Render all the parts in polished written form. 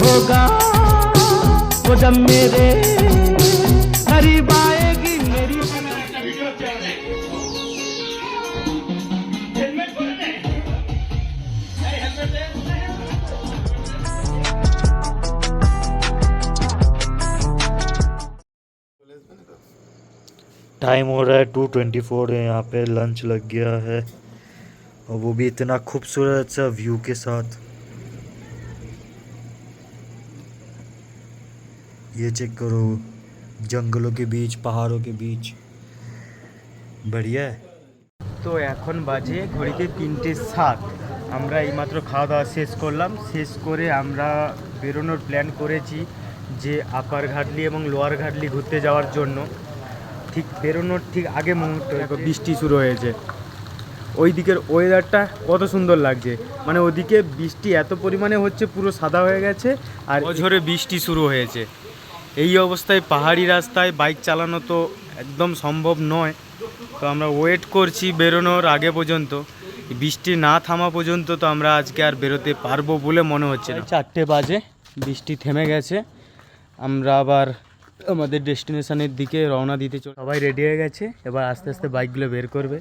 होगा वो जब मेरे करीब आएगी मेरी। टाइम हो रहा है 2:24 है। यहाँ पे लंच लग गया है और वो भी इतना खूबसूरत सा व्यू के साथ। ये चेक करो, जंगलों के बीच, पहाड़ों के बीच, बढ़िया है। তো এখন বাজে ঘড়িতে 3:07। আমরা এইমাত্র খাওয়া দাওয়া শেষ করলাম। শেষ করে আমরা বেরোনোর প্ল্যান করেছি যে আপার ঘাটলি এবং লোয়ার ঘাটলি ঘুরতে যাওয়ার জন্য। ঠিক বেরোনোর ঠিক আগে মুহূর্তে বৃষ্টি শুরু হয়েছে। ওই দিকের ওয়েদারটা কত সুন্দর লাগছে, মানে ওদিকে বৃষ্টি এত পরিমাণে হচ্ছে পুরো সাদা হয়ে গেছে আর ঝড়ে বৃষ্টি শুরু হয়েছে। এই অবস্থায় পাহাড়ি রাস্তায় বাইক চালানো তো একদম সম্ভব নয়। তো আমরা ওয়েট করছি বেরোনোর আগে পর্যন্ত, বৃষ্টি না থামা পর্যন্ত তো আমরা আজকে আর বেরোতে পারবো বলে মনে হচ্ছে না। 4টে বাজে, বৃষ্টি থেমে গেছে। আমরা আবার আমাদের ডেস্টিনেশনের দিকে রওনা দিতে সবাই রেডি হয়ে গেছে। এবার আস্তে আস্তে বাইকগুলো বের করবে।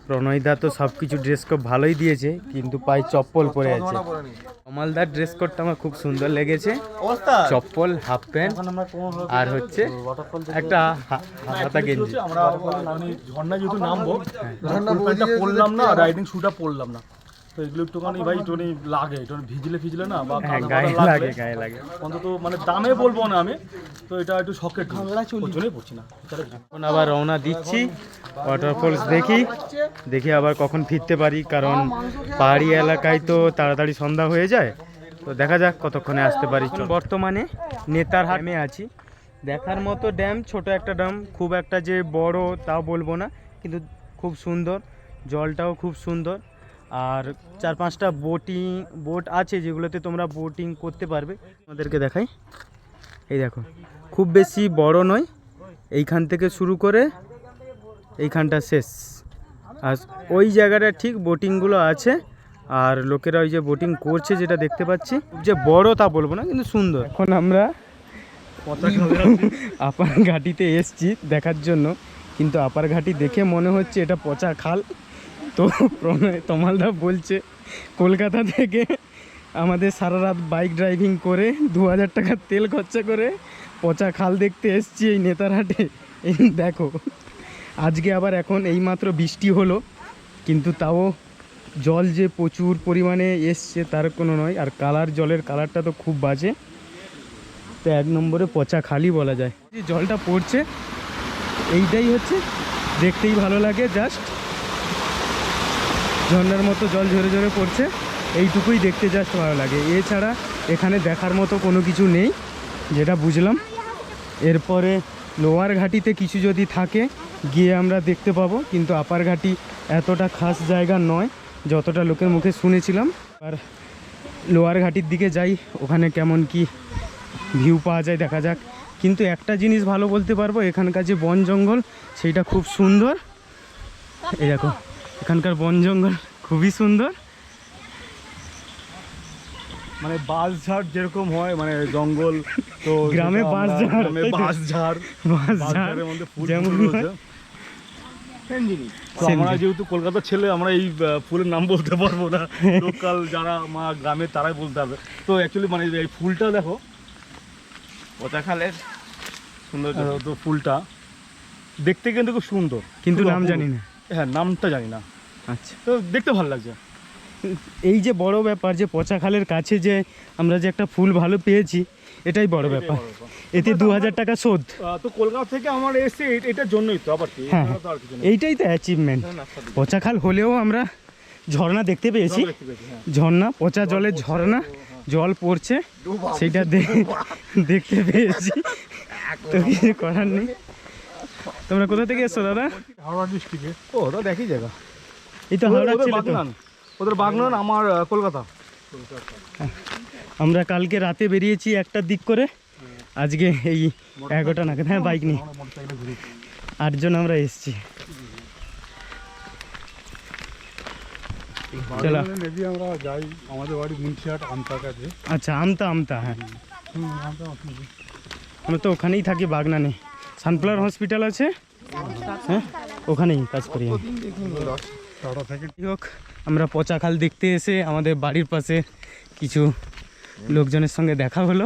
প্রণয়দা তো সব কিছু ড্রেস কোড ভালোই দিয়েছে, কিন্তু পায়ে চপ্পল পরে আছে। কমালদার ড্রেস কোডটা আমার খুব সুন্দর লেগেছে, চপ্পল, হাফ প্যান্ট আর হচ্ছে একটা হাতা গেঞ্জি। আমরা ঝর্ণা যেহেতু নামবো, ঝর্ণা পড়লাম না, রাইডিং শুটা পড়লাম না, তো এগুলো একটুখানি ভাই একটুখানি লাগে, একটু ভিজলে না বা গায়ে লাগে অন্তত, মানে দামে বলবো না আমি, তো এটা একটু শখের জন্যই পড়ছি না। এখন আবার রওনা দিচ্ছি, ওয়াটারফলস দেখি আবার কখন ফিরতে পারি, কারণ পাহাড়ি এলাকায় তো তাড়াতাড়ি সন্ধ্যা হয়ে যায়। তো দেখা যাক কতক্ষণে আসতে পারি। বর্তমানে নেতারহাটে আছি। দেখার মতো ড্যাম, ছোট একটা ড্যাম, খুব একটা যে বড় তাও বলবো না, কিন্তু খুব সুন্দর, জলটাও খুব সুন্দর। আর 4-5টা বোট আছে যেগুলোতে তোমরা বোটিং করতে পারবে। আমাদেরকে দেখাই, এই দেখো, খুব বেশি বড় নয়, এইখান থেকে শুরু করে এইখানটা শেষ। আর ওই জায়গাটা ঠিক বোটিংগুলো আছে, আর লোকেরা ওই যে বোটিং করছে যেটা দেখতে পাচ্ছি, যে বড় তা বলবো না, কিন্তু সুন্দর। এখন আমরা আপার ঘাটিতে এসছি দেখার জন্য, কিন্তু আপার ঘাটি দেখে মনে হচ্ছে এটা পচা খাল। তো প্রণয় তমালদা বলছে কলকাতা থেকে আমাদের সারা রাত বাইক ড্রাইভিং করে 2000 টাকা তেল খরচা করে পচা খাল দেখতে এসছি এই নেতারহাটে। এই দেখো, আজকে আবার এখন এইমাত্র বৃষ্টি হলো, কিন্তু তাও জল যে প্রচুর পরিমাণে এসছে তার কোনো নয়। আর জলের কালারটা তো খুব বাজে, তো 1 নম্বরে পচা খালই বলা যায়। যে জলটা পড়ছে এইটাই হচ্ছে দেখতেই ভালো লাগে, জাস্ট ঝর্ণার মতো জল ঝরে ঝরে পড়ছে, এইটুকুই দেখতে জাস্ট ভালো লাগে। এছাড়া এখানে দেখার মতো কোনো কিছু নেই যেটা বুঝলাম। এরপরে লোয়ার ঘাটিতে কিছু যদি থাকে গিয়ে আমরা দেখতে পাবো, কিন্তু আপার ঘাটি এতটা খাস জায়গা নয় যতটা লোকের মুখে শুনেছিলাম। আর লোয়ার ঘাটির দিকে যাই, ওখানে কেমন কি ভিউ পাওয়া যায় দেখা যাক। কিন্তু একটা জিনিস ভালো বলতে পারবো, এখানকার যে বন জঙ্গল সেইটা খুব সুন্দর। এই দেখো, এখানকার বন জঙ্গল খুবই সুন্দর, মানে বাঁশঝাড় যেরকম হয়, মানে জঙ্গল, তো গ্রামে বাঁশঝাড়ের মধ্যে ফুল রয়েছে। আমরা যেহেতু কলকাতার ছেলে, আমরা এই ফুলের নাম বলতে পারবো না, লোকাল যারা আমার গ্রামে তারাই বলতে হবে। তো অ্যাকচুয়ালি মানে এই ফুলটা দেখো, পচা খালের সুন্দর, তো ফুলটা দেখতে কিন্তু খুব সুন্দর, কিন্তু নাম জানি না। হ্যাঁ, নামটা জানি না। আচ্ছা, তো দেখতে ভালো লাগছে। এই যে বড় ব্যাপার যে পচা খালের কাছে যে আমরা যে একটা ফুল ভালো পেয়েছি, এটাই বড় ব্যাপার। এতে 2000 টাকা শোধ। তো কলকাতা থেকে আমার এসে এটার জন্যই তো, আবার হ্যাঁ, এইটাই তো অ্যাচিভমেন্ট। পচা খাল হলেও আমরা ঝর্ণা দেখতে পেয়েছি, ঝর্ণা, পচা জলের ঝর্ণা, জল পড়ছে সেটা দেখতে পেয়েছি, তো কিছু করার নেই। তোমরা কোথা থেকে এসছো দাদা? হাওড়া ডিস্ট্রিক্টে। ও, ওটা দেখি জায়গা, এই তো হাওড়া ছিল তো। ওদের বাগনান, আমার কলকাতা। আমরা কালকে রাতে বেরিয়েছি 1টার দিক করে, আজকে এই 11টা নাগাদ। হ্যাঁ, বাইক নিয়ে 8 জন আমরা এসেছি। চলো মেবি আমরা যাই, আমাদের বাড়ি মুন্সিহাট আমতার কাছে। আচ্ছা আমতা হ্যাঁ আমতা আমরা তো ওখানেই থাকি বাগনানে, সানফ্লাওয়ার হসপিটাল আছে হ্যাঁ ওখানেই কাজ করি আমি। টাটা থেকে যাই হোক আমরা পচাখাল দেখতে এসে আমাদের বাড়ির পাশে কিছু লোকজনের সঙ্গে দেখা হলো।